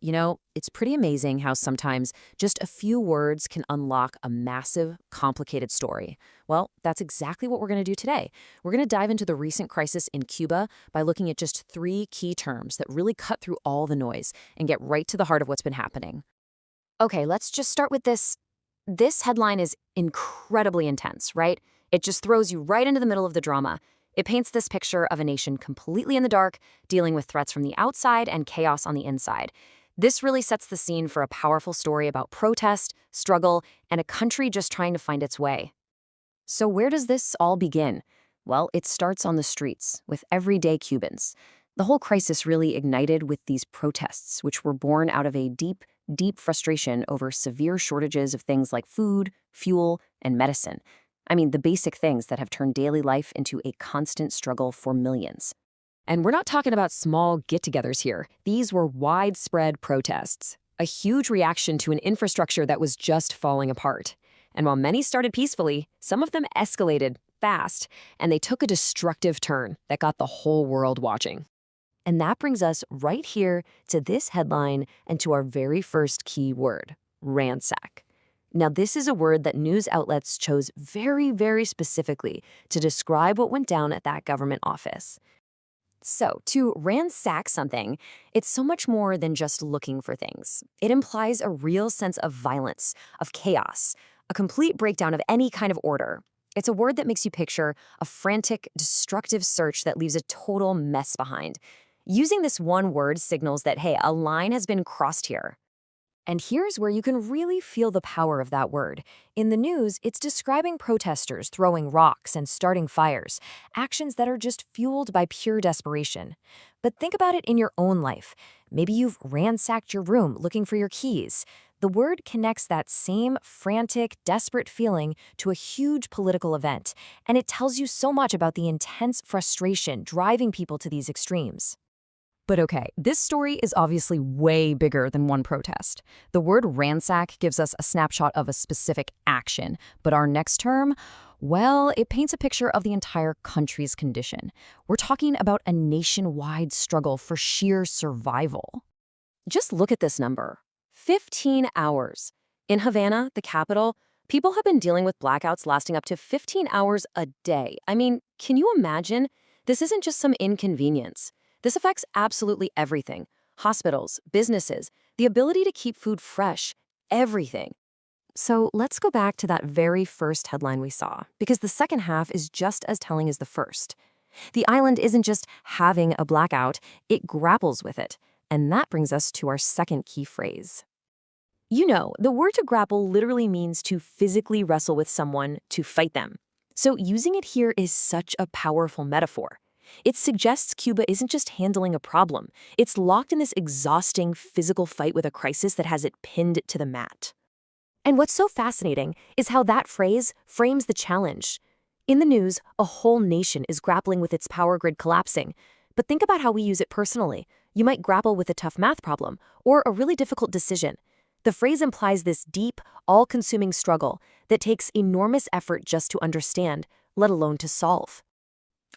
It's pretty amazing how sometimes just a few words can unlock a massive, complicated story. Well, that's exactly what we're going to do today. We're going to dive into the recent crisis in Cuba by looking at just three key terms that really cut through all the noise and get right to the heart of what's been happening. Okay, let's just start with this. This headline is incredibly intense, right? It just throws you right into the middle of the drama. It paints this picture of a nation completely in the dark, dealing with threats from the outside and chaos on the inside. This really sets the scene for a powerful story about protest, struggle, and a country just trying to find its way. So where does this all begin? Well, it starts on the streets, with everyday Cubans. The whole crisis really ignited with these protests, which were born out of a deep, deep frustration over severe shortages of things like food, fuel, and medicine. I mean, the basic things that have turned daily life into a constant struggle for millions. And we're not talking about small get-togethers here. These were widespread protests, a huge reaction to an infrastructure that was just falling apart. And while many started peacefully, some of them escalated fast, and they took a destructive turn that got the whole world watching. And that brings us right here to this headline and to our very first key word, ransack. Now, this is a word that news outlets chose very, very specifically to describe what went down at that government office. So, to ransack something, it's so much more than just looking for things. It implies a real sense of violence, of chaos, a complete breakdown of any kind of order. It's a word that makes you picture a frantic, destructive search that leaves a total mess behind. Using this one word signals that, hey, a line has been crossed here. And here's where you can really feel the power of that word. In the news, it's describing protesters throwing rocks and starting fires, actions that are just fueled by pure desperation. But think about it in your own life. Maybe you've ransacked your room looking for your keys. The word connects that same frantic, desperate feeling to a huge political event, and it tells you so much about the intense frustration driving people to these extremes. But okay, this story is obviously way bigger than one protest. The word ransack gives us a snapshot of a specific action, but our next term, well, it paints a picture of the entire country's condition. We're talking about a nationwide struggle for sheer survival. Just look at this number, 15 hours. In Havana, the capital, people have been dealing with blackouts lasting up to 15 hours a day. I mean, can you imagine? This isn't just some inconvenience. This affects absolutely everything. Hospitals, businesses, the ability to keep food fresh, everything. So let's go back to that very first headline we saw, because the second half is just as telling as the first. The island isn't just having a blackout, it grapples with it. And that brings us to our second key phrase. The word to grapple literally means to physically wrestle with someone, to fight them. So using it here is such a powerful metaphor. It suggests Cuba isn't just handling a problem. It's locked in this exhausting physical fight with a crisis that has it pinned to the mat. And what's so fascinating is how that phrase frames the challenge. In the news, a whole nation is grappling with its power grid collapsing. But think about how we use it personally. You might grapple with a tough math problem or a really difficult decision. The phrase implies this deep, all-consuming struggle that takes enormous effort just to understand, let alone to solve.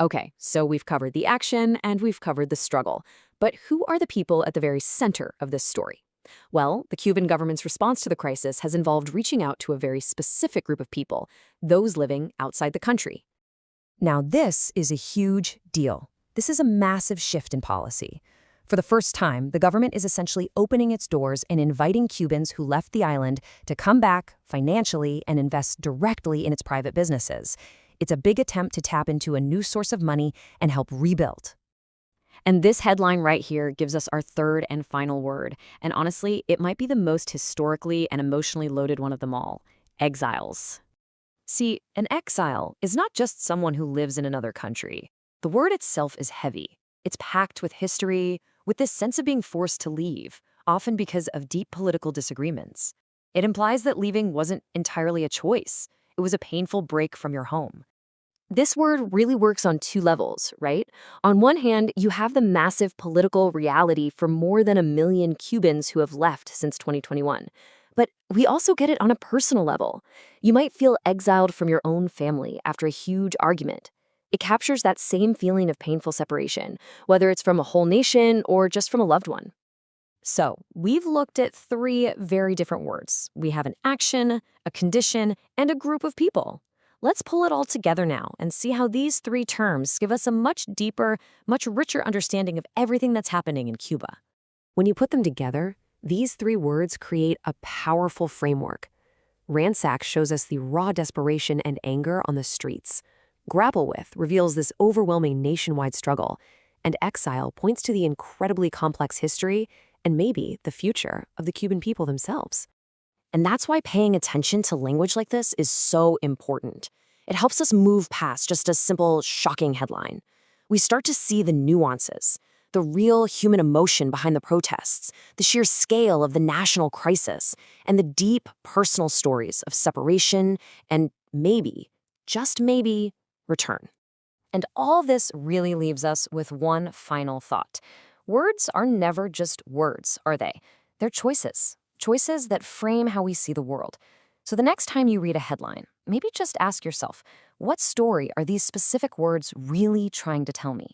Okay, so we've covered the action and we've covered the struggle. But who are the people at the very center of this story? Well, the Cuban government's response to the crisis has involved reaching out to a very specific group of people, those living outside the country. Now, this is a huge deal. This is a massive shift in policy. For the first time, the government is essentially opening its doors and inviting Cubans who left the island to come back financially and invest directly in its private businesses. It's a big attempt to tap into a new source of money and help rebuild. And this headline right here gives us our third and final word. And honestly, it might be the most historically and emotionally loaded one of them all: exiles. See, an exile is not just someone who lives in another country. The word itself is heavy. It's packed with history, with this sense of being forced to leave, often because of deep political disagreements. It implies that leaving wasn't entirely a choice. It was a painful break from your home. This word really works on two levels, right? On one hand, you have the massive political reality for more than 1 million Cubans who have left since 2021. But we also get it on a personal level. You might feel exiled from your own family after a huge argument. It captures that same feeling of painful separation, whether it's from a whole nation or just from a loved one. So, we've looked at three very different words. We have an action, a condition, and a group of people. Let's pull it all together now and see how these three terms give us a much deeper, much richer understanding of everything that's happening in Cuba. When you put them together, these three words create a powerful framework. Ransack shows us the raw desperation and anger on the streets. Grapple with reveals this overwhelming nationwide struggle, and exile points to the incredibly complex history and maybe the future of the Cuban people themselves. And that's why paying attention to language like this is so important. It helps us move past just a simple, shocking headline. We start to see the nuances, the real human emotion behind the protests, the sheer scale of the national crisis, and the deep personal stories of separation and maybe, just maybe, return. And all this really leaves us with one final thought. Words are never just words, are they? They're choices. Choices that frame how we see the world. So the next time you read a headline, maybe just ask yourself, what story are these specific words really trying to tell me?